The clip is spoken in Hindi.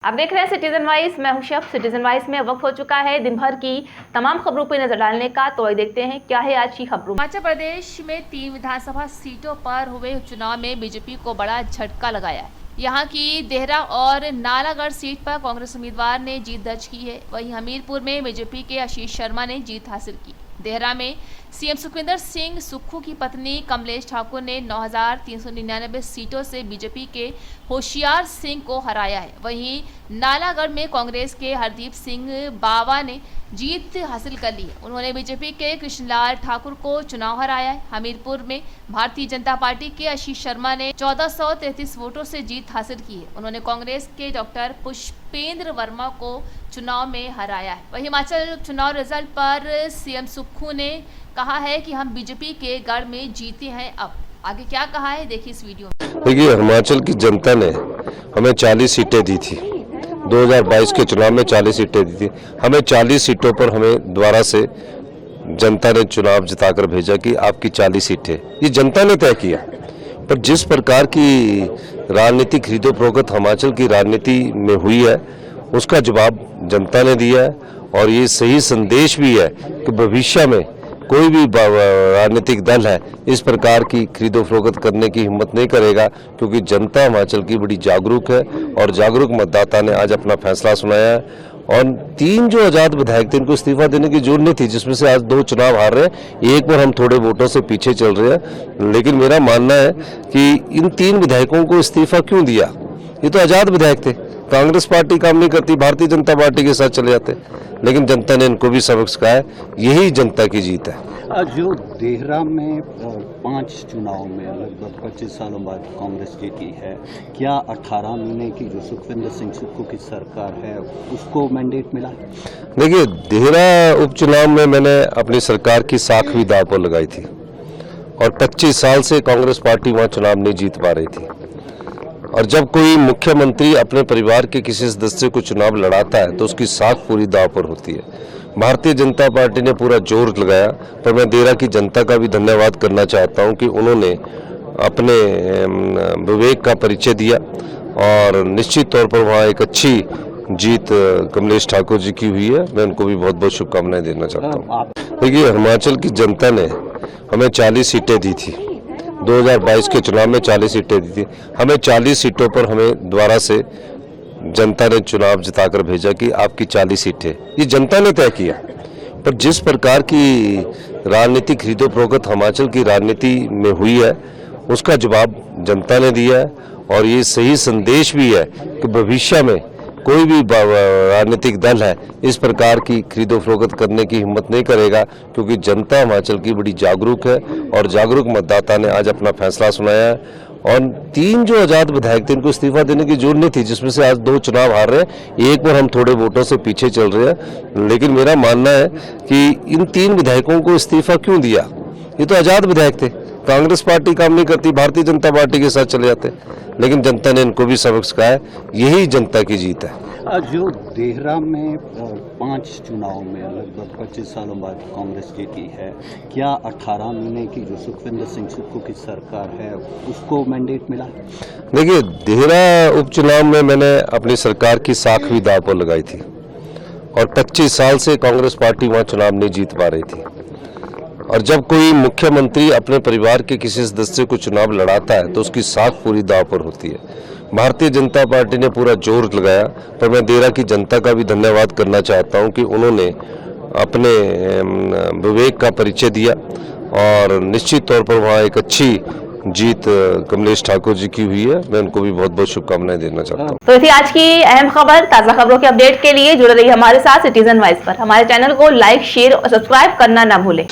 आप देख रहे हैं सिटीजन वाइज। मैं हूं शब। सिटीजन वाइज में वक्त हो चुका है दिन भर की तमाम खबरों पर नजर डालने का। तो आइए देखते हैं क्या है आज की खबरों। हिमाचल प्रदेश में 3 विधानसभा सीटों पर हुए उपचुनाव में बीजेपी को बड़ा झटका लगाया है। यहां की देहरा और नालागढ़ सीट पर कांग्रेस उम्मीदवार ने जीत दर्ज की है। वहीं हमीरपुर में बीजेपी के आशीष शर्मा ने जीत हासिल की। देहरा में सीएम सुखविंदर सिंह सुक्खू की पत्नी कमलेश ठाकुर ने 9,399 सीटों से बीजेपी के होशियार सिंह को हराया है। वहीं नालागढ़ में कांग्रेस के हरदीप सिंह बावा ने जीत हासिल कर ली है। उन्होंने बीजेपी के कृष्णलाल ठाकुर को चुनाव हराया है। हमीरपुर में भारतीय जनता पार्टी के आशीष शर्मा ने 1433 वोटों से जीत हासिल की है। उन्होंने कांग्रेस के डॉक्टर पुष्पेंद्र वर्मा को चुनाव में हराया है। वहीं हिमाचल चुनाव रिजल्ट पर सीएम सुक्खू ने कहा है कि हम बीजेपी के गढ़ में जीते हैं। अब आगे क्या कहा है देखिए इस वीडियो में। देखिए, हिमाचल की जनता ने हमें 40 सीटें दी थी। 2022 के चुनाव में 40 सीटें दी थी। हमें 40 सीटों पर हमें दोबारा से जनता ने चुनाव जिताकर भेजा कि आपकी 40 सीटें, ये जनता ने तय किया। पर जिस प्रकार की राजनीतिक खरीदो फरोख्त हिमाचल की राजनीति में हुई है, उसका जवाब जनता ने दिया है। और ये सही संदेश भी है कि भविष्य में कोई भी राजनीतिक दल है इस प्रकार की खरीदो फरोख्त करने की हिम्मत नहीं करेगा, क्योंकि जनता हिमाचल की बड़ी जागरूक है और जागरूक मतदाता ने आज अपना फैसला सुनाया है। और 3 जो आजाद विधायक थे इनको इस्तीफा देने की जरूरत नहीं थी, जिसमें से आज 2 चुनाव हार रहे हैं। एक पर हम थोड़े वोटों से पीछे चल रहे हैं, लेकिन मेरा मानना है कि इन 3 विधायकों को इस्तीफा क्यों दिया। ये तो आजाद विधायक थे, कांग्रेस पार्टी काम नहीं करती, भारतीय जनता पार्टी के साथ चले जाते, लेकिन जनता ने इनको भी सबक सिखाया। यही जनता की जीत है। जो देहरा में 5 चुनाव में लगभग 25 सालों बाद कांग्रेस जीती है, क्या 18 महीने की जो सुखविंदर सिंह सुक्खू की सरकार है उसको मैंडेट मिला? देखिए, देहरा उपचुनाव में मैंने अपनी सरकार की साख भी दांव पर लगाई थी और 25 साल से कांग्रेस पार्टी वहाँ चुनाव नहीं जीत पा रही थी। और जब कोई मुख्यमंत्री अपने परिवार के किसी सदस्य को चुनाव लड़ाता है तो उसकी साख पूरी दांव पर होती है। भारतीय जनता पार्टी ने पूरा जोर लगाया, पर मैं देहरा की जनता का भी धन्यवाद करना चाहता हूं कि उन्होंने अपने विवेक का परिचय दिया और निश्चित तौर पर वहां एक अच्छी जीत कमलेश ठाकुर जी की हुई है। मैं उनको भी बहुत बहुत शुभकामनाएं देना चाहता हूँ। देखिए, हिमाचल की जनता ने हमें 40 सीटें दी थी। 2022 के चुनाव में 40 सीटें दी थी। हमें 40 सीटों पर हमें दोबारा से जनता ने चुनाव जिताकर भेजा कि आपकी 40 सीटें, ये जनता ने तय किया। पर जिस प्रकार की राजनीतिक खरीदो फरोख्त हिमाचल की राजनीति में हुई है, उसका जवाब जनता ने दिया है। और ये सही संदेश भी है कि भविष्य में कोई भी राजनीतिक दल है इस प्रकार की खरीदो फरोख्त करने की हिम्मत नहीं करेगा, क्योंकि जनता हिमाचल की बड़ी जागरूक है और जागरूक मतदाता ने आज अपना फैसला सुनाया है। और 3 जो आजाद विधायक थे इनको इस्तीफा देने की जरूरत नहीं थी, जिसमें से आज 2 चुनाव हार रहे हैं। एक पर हम थोड़े वोटों से पीछे चल रहे हैं, लेकिन मेरा मानना है कि इन 3 विधायकों को इस्तीफा क्यों दिया। ये तो आजाद विधायक थे, कांग्रेस पार्टी काम नहीं करती, भारतीय जनता पार्टी के साथ चले जाते, लेकिन जनता ने इनको भी सबक सिखाया। यही जनता की जीत है। जो देहरा में 5 चुनाव में लगभग 25 सालों बाद कांग्रेस जीती है, क्या 18 महीने की जो सुखविंदर सिंह सुक्खू की सरकार है उसको मैंडेट मिला? देखिए, देहरा उपचुनाव में मैंने अपनी सरकार की साख भी दांव पर लगाई थी और 25 साल से कांग्रेस पार्टी वहाँ चुनाव नहीं जीत पा रही थी। और जब कोई मुख्यमंत्री अपने परिवार के किसी सदस्य को चुनाव लड़ाता है तो उसकी साख पूरी दांव पर होती है। भारतीय जनता पार्टी ने पूरा जोर लगाया, पर मैं देहरा की जनता का भी धन्यवाद करना चाहता हूं कि उन्होंने अपने विवेक का परिचय दिया और निश्चित तौर पर वहां एक अच्छी जीत कमलेश ठाकुर जी की हुई है। मैं उनको भी बहुत बहुत शुभकामनाएं देना चाहता हूँ। तो थी आज की अहम खबर। ताज़ा खबरों के अपडेट के लिए जुड़े रहिए हमारे साथ सिटीजन वाइज पर। हमारे चैनल को लाइक, शेयर और सब्सक्राइब करना ना भूलें।